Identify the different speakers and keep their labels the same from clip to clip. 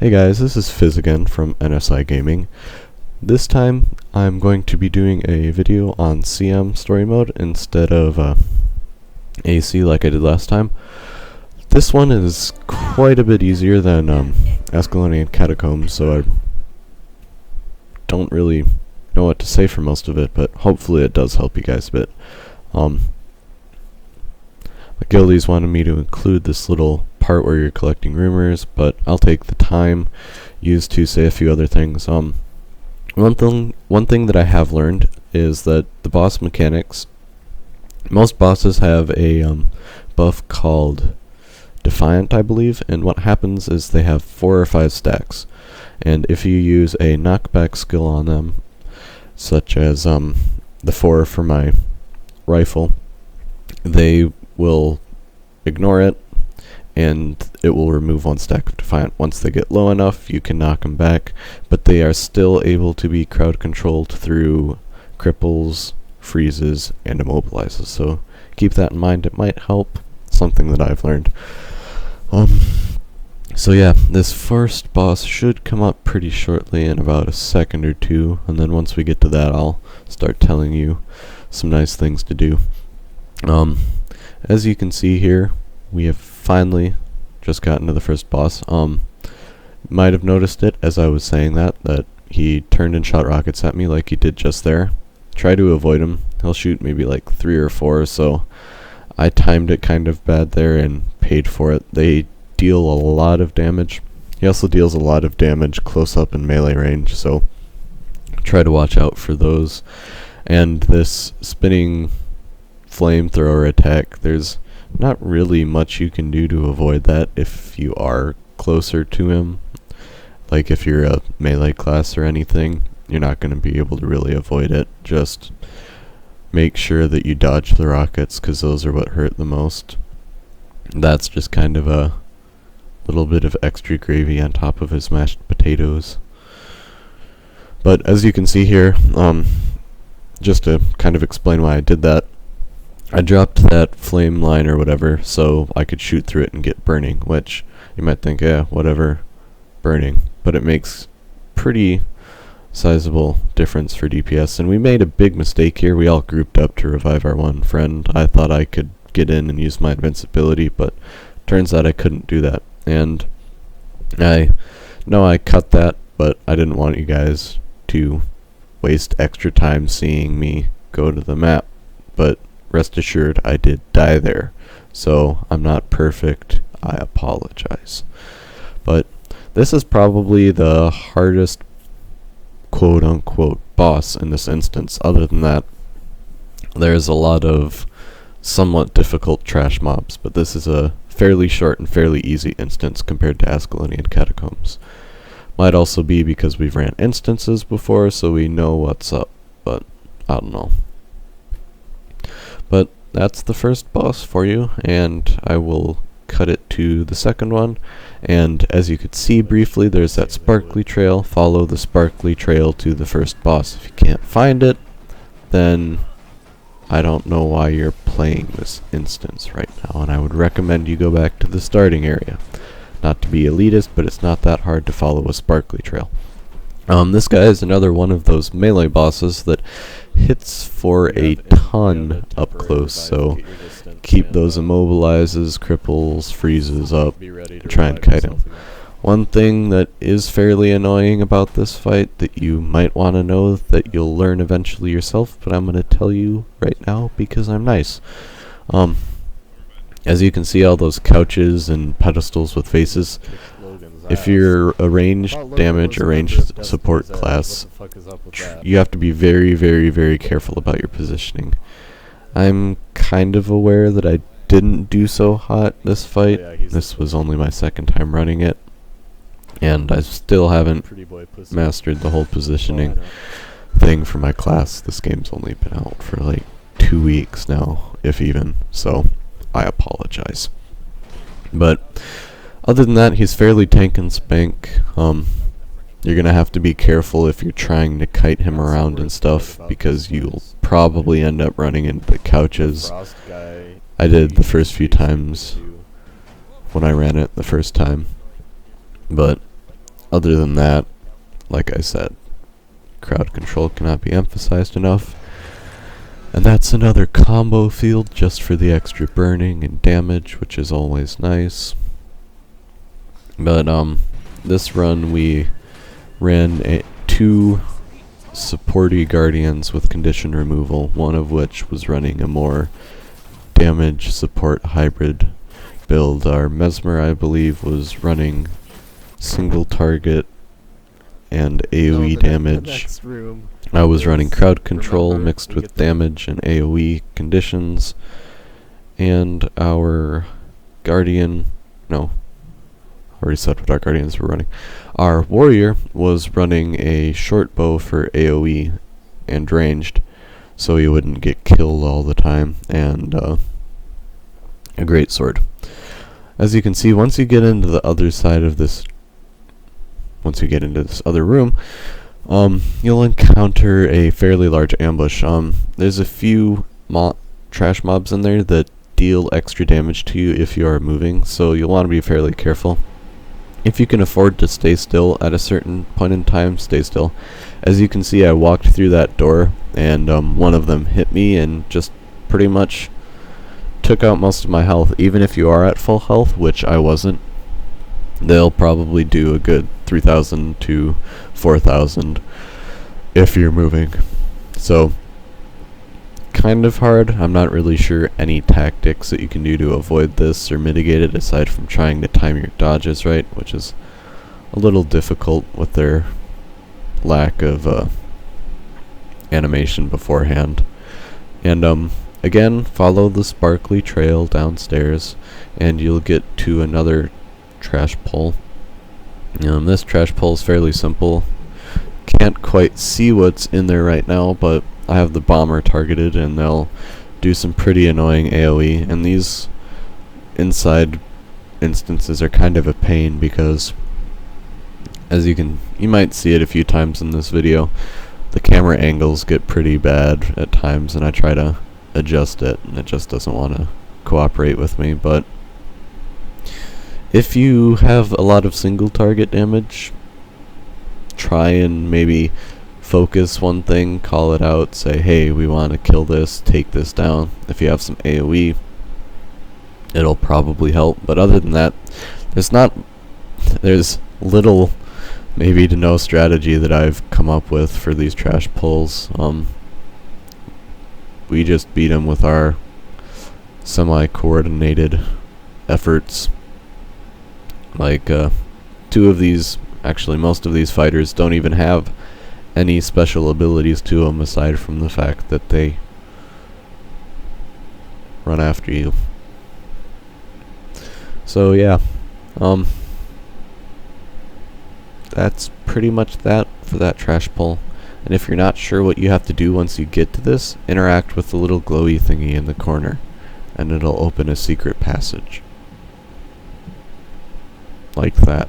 Speaker 1: Hey guys, this is Fizz again from NSI Gaming. This time I'm going to be doing a video on CM Story Mode instead of AC like I did last time. This one is quite a bit easier than Ascalonian Catacombs, so I don't really know what to say for most of it, but hopefully it does help you guys a bit. My guildies wanted me to include this little part where you're collecting rumors, but I'll take the time used to say a few other things. One thing that I have learned is that the boss mechanics, most bosses have a buff called Defiant, I believe, and what happens is they have 4 or 5 stacks, and if you use a knockback skill on them, such as the 4 for my rifle, they will ignore it and it will remove 1 stack of Defiant. Once they get low enough, you can knock them back, but they are still able to be crowd controlled through cripples, freezes, and immobilizes, so keep that in mind. It might help. Something that I've learned. So yeah, this first boss should come up pretty shortly in about a second or two, and then once we get to that, I'll start telling you some nice things to do. As you can see here, we have finally just gotten to the first boss. Might have noticed it as I was saying that he turned and shot rockets at me like he did just there. Try to avoid him. He'll shoot maybe like 3 or 4, so I timed it kind of bad there and paid for it. They deal a lot of damage. He also deals a lot of damage close up and melee range, so try to watch out for those. And this spinning flamethrower attack, there's not really much you can do to avoid that if you are closer to him. Like if you're a melee class or anything, you're not going to be able to really avoid it. Just make sure that you dodge the rockets, because those are what hurt the most. That's just kind of a little bit of extra gravy on top of his mashed potatoes. But as you can see here, just to kind of explain why I did that, I dropped that flame line or whatever so I could shoot through it and get burning, which you might think, yeah, whatever, burning, but it makes pretty sizable difference for DPS. And we made a big mistake here. We all grouped up to revive our one friend. I thought I could get in and use my invincibility, but turns out I couldn't do that. And I know I cut that, but I didn't want you guys to waste extra time seeing me go to the map. But rest assured, I did die there, so I'm not perfect. I apologize. But this is probably the hardest quote-unquote boss in this instance. Other than that, there's a lot of somewhat difficult trash mobs, but this is a fairly short and fairly easy instance compared to Ascalonian Catacombs. Might also be because we've ran instances before, so we know what's up, but I don't know. But that's the first boss for you, and I will cut it to the second one. And as you could see briefly, there's that sparkly trail. Follow the sparkly trail to the first boss. If you can't find it, then I don't know why you're playing this instance right now, and I would recommend you go back to the starting area. Not to be elitist, but it's not that hard to follow a sparkly trail. This guy is another one of those melee bosses that hits for a ton up close, so keep those immobilizes, cripples, freezes up, and try and kite him. One thing that is fairly annoying about this fight that you might want to know that you'll learn eventually yourself, but I'm going to tell you right now because I'm nice. As you can see, all those couches and pedestals with faces, if you're a ranged damage or ranged support class, you have to be very, very, very careful about your positioning. I'm kind of aware that I didn't do so hot this fight. This was only my second time running it, and I still haven't mastered the whole positioning thing for my class. This game's only been out for like 2 weeks now, if even, so I apologize. But other than that, he's fairly tank and spank. You're gonna have to be careful if you're trying to kite him around and stuff, because you'll probably end up running into the couches. I did the first few times when I ran it the first time, but other than that, like I said, crowd control cannot be emphasized enough. And that's another combo field just for the extra burning and damage, which is always nice. But this run we ran 2 supporty guardians with condition removal, one of which was running a more damage support hybrid build. Our mesmer, I believe, was running single target and AoE damage. I was running crowd control mixed with damage and AoE conditions, and our guardian, no, I already said what our guardians were running. Our warrior was running a short bow for AoE and ranged, so he wouldn't get killed all the time, and a great sword. As you can see, once you get into the other side of this, once you get into this other room, you'll encounter a fairly large ambush. There's a few trash mobs in there that deal extra damage to you if you are moving, so you'll want to be fairly careful. If you can afford to stay still at a certain point in time, stay still. As you can see, I walked through that door, and one of them hit me and just pretty much took out most of my health. Even if you are at full health, which I wasn't, they'll probably do a good 3,000 to 4,000 if you're moving. So, kind of hard. I'm not really sure any tactics that you can do to avoid this or mitigate it aside from trying to time your dodges right, which is a little difficult with their lack of animation beforehand. And again, follow the sparkly trail downstairs and you'll get to another trash pull. This trash pull is fairly simple. Can't quite see what's in there right now, but I have the bomber targeted and they'll do some pretty annoying AoE, and these inside instances are kind of a pain because, as you might see it a few times in this video, the camera angles get pretty bad at times and I try to adjust it and it just doesn't want to cooperate with me. But if you have a lot of single target damage, try and maybe focus one thing, call it out, say, hey, we want to kill this, take this down. If you have some AoE, it'll probably help. But other than that, there's little, maybe to no strategy that I've come up with for these trash pulls. We just beat them with our semi-coordinated efforts. Like, most of these fighters don't even have any special abilities to them aside from the fact that they run after you. So yeah, that's pretty much that for that trash pull. And if you're not sure what you have to do once you get to this, interact with the little glowy thingy in the corner and it'll open a secret passage. Like that.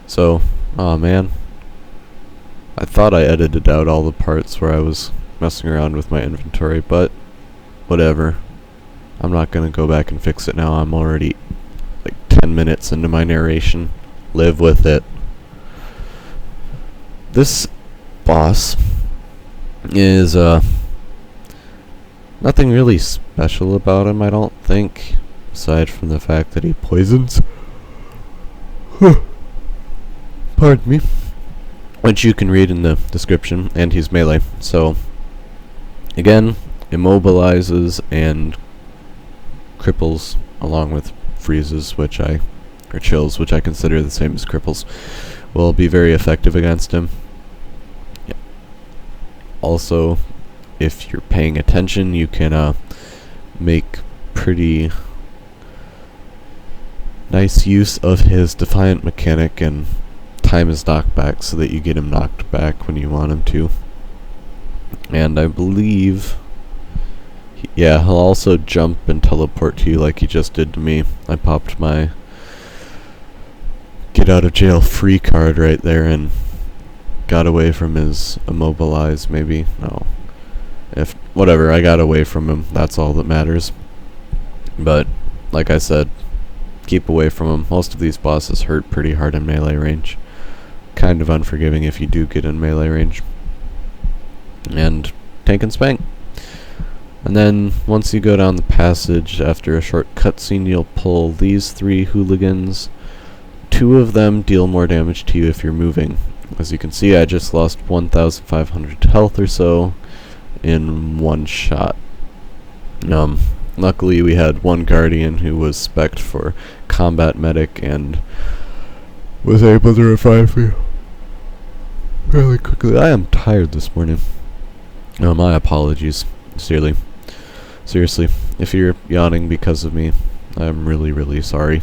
Speaker 1: So, oh man, I thought I edited out all the parts where I was messing around with my inventory, but whatever. I'm not gonna go back and fix it now. I'm already like 10 minutes into my narration. Live with it. This boss is nothing really special about him, I don't think, aside from the fact that he poisons. Pardon me. Which you can read in the description, and he's melee. So, again, immobilizes and cripples, along with freezes, or chills, which I consider the same as cripples, will be very effective against him. Yeah. Also, if you're paying attention, you can make pretty nice use of his Defiant mechanic and time his knockback so that you get him knocked back when you want him to. And I believe, he'll also jump and teleport to you like he just did to me. I popped my get out of jail free card right there and got away from his immobilize, maybe. No. I got away from him. That's all that matters. But, like I said, keep away from them. Most of these bosses hurt pretty hard in melee range. Kind of unforgiving if you do get in melee range. And tank and spank. And then once you go down the passage, after a short cutscene, you'll pull these 3 hooligans. 2 of them deal more damage to you if you're moving. As you can see, I just lost 1,500 health or so in one shot. Luckily we had one guardian who was spec'd for combat medic and was able to revive me fairly quickly. I am tired this morning. My apologies, seriously, if you're yawning because of me, I'm really sorry.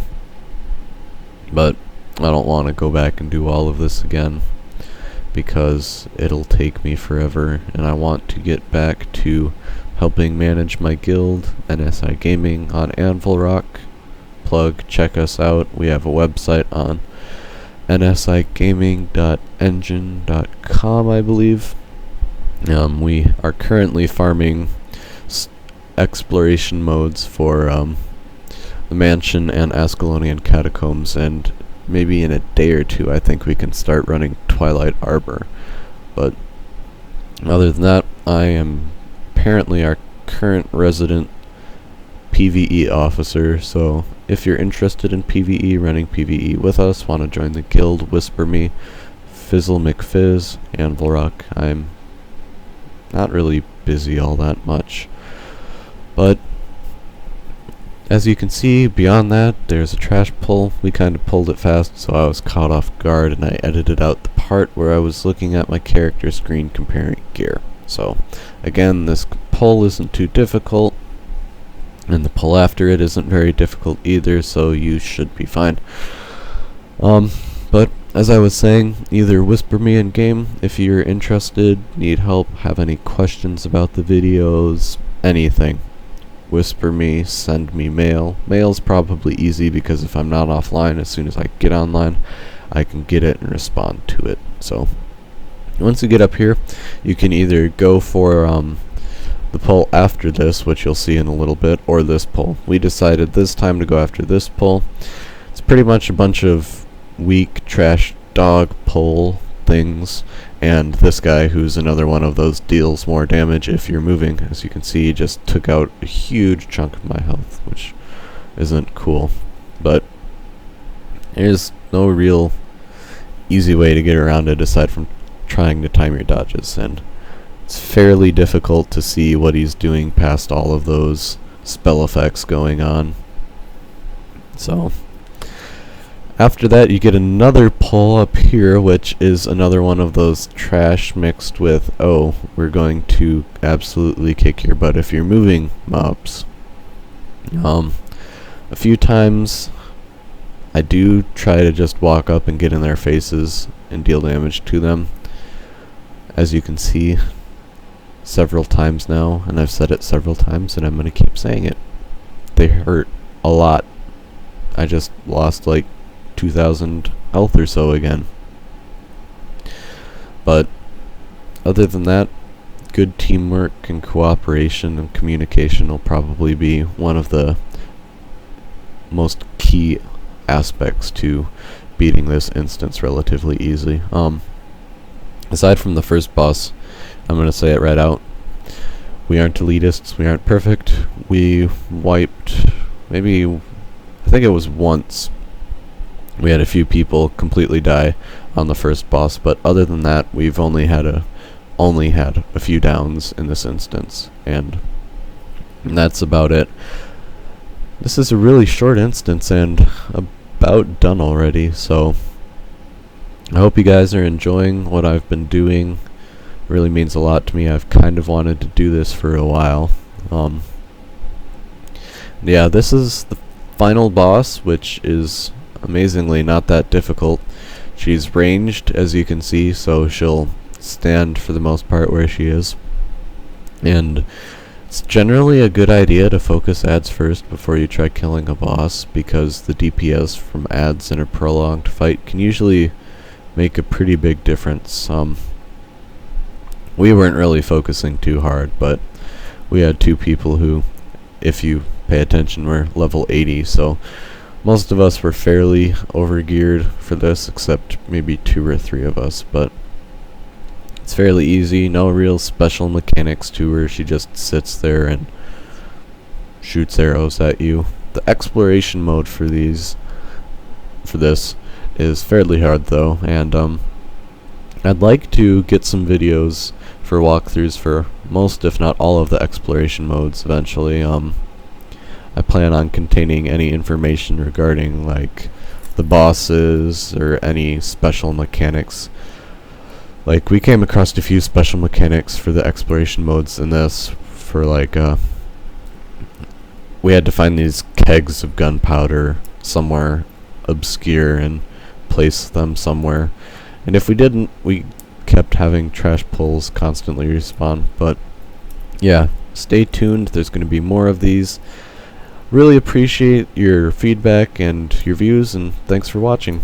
Speaker 1: But I don't want to go back and do all of this again, because it'll take me forever, and I want to get back to helping manage my guild, NSI Gaming, on Anvil Rock. Plug, check us out. We have a website on nsigaming.engine.com, I believe. We are currently farming exploration modes for the mansion and Ascalonian catacombs, and maybe in a day or two I think we can start running Twilight Arbor. But other than that, I am apparently our current resident PvE officer, so if you're interested in PvE, running PvE with us, want to join the guild, whisper me, Fizzle McFizz, Anvil Rock. I'm not really busy all that much, but as you can see, beyond that, there's a trash pull. We kind of pulled it fast, so I was caught off guard, and I edited out the part where I was looking at my character screen comparing gear. So, again, this pull isn't too difficult, and the pull after it isn't very difficult either, so you should be fine. But, as I was saying, either whisper me in game if you're interested, need help, have any questions about the videos, anything. Whisper me, send me mail. Mail's probably easy because if I'm not offline, as soon as I get online, I can get it and respond to it. So, once you get up here, you can either go for the pull after this, which you'll see in a little bit, or this pull. We decided this time to go after this pull. It's pretty much a bunch of weak trash dog pull things, and this guy, who's another one of those, deals more damage if you're moving. As you can see, he just took out a huge chunk of my health, which isn't cool. But there's no real easy way to get around it aside from trying to time your dodges, and it's fairly difficult to see what he's doing past all of those spell effects going on. So after that, you get another pull up here, which is another one of those trash mixed with, oh, we're going to absolutely kick your butt if you're moving mobs. A few times I do try to just walk up and get in their faces and deal damage to them. As you can see, several times now, and I've said it several times, and I'm going to keep saying it. They hurt a lot. I just lost like 2,000 health or so again. But other than that, good teamwork and cooperation and communication will probably be one of the most key aspects to beating this instance relatively easily. Aside from the first boss, I'm going to say it right out, we aren't elitists, we aren't perfect. We wiped, maybe, I think it was once, we had a few people completely die on the first boss, but other than that, we've only had a few downs in this instance, and that's about it. This is a really short instance and about done already, so I hope you guys are enjoying what I've been doing. It really means a lot to me. I've kind of wanted to do this for a while. Yeah, this is the final boss, which is amazingly not that difficult. She's ranged, as you can see, so she'll stand for the most part where she is. And it's generally a good idea to focus ads first before you try killing a boss, because the DPS from ads in a prolonged fight can usually make a pretty big difference. We weren't really focusing too hard, but we had two people who, if you pay attention, were level 80, so Most of us were fairly overgeared for this, except maybe 2 or 3 of us, but it's fairly easy, no real special mechanics to her. She just sits there and shoots arrows at you. The exploration mode for this is fairly hard though, and I'd like to get some videos for walkthroughs for most, if not all, of the exploration modes eventually. I plan on containing any information regarding like the bosses or any special mechanics. Like, we came across a few special mechanics for the exploration modes in this, for like we had to find these kegs of gunpowder somewhere obscure and place them somewhere, and if we didn't, we kept having trash pulls constantly respawn. But yeah, stay tuned, there's going to be more of these. Really appreciate your feedback and your views, and thanks for watching.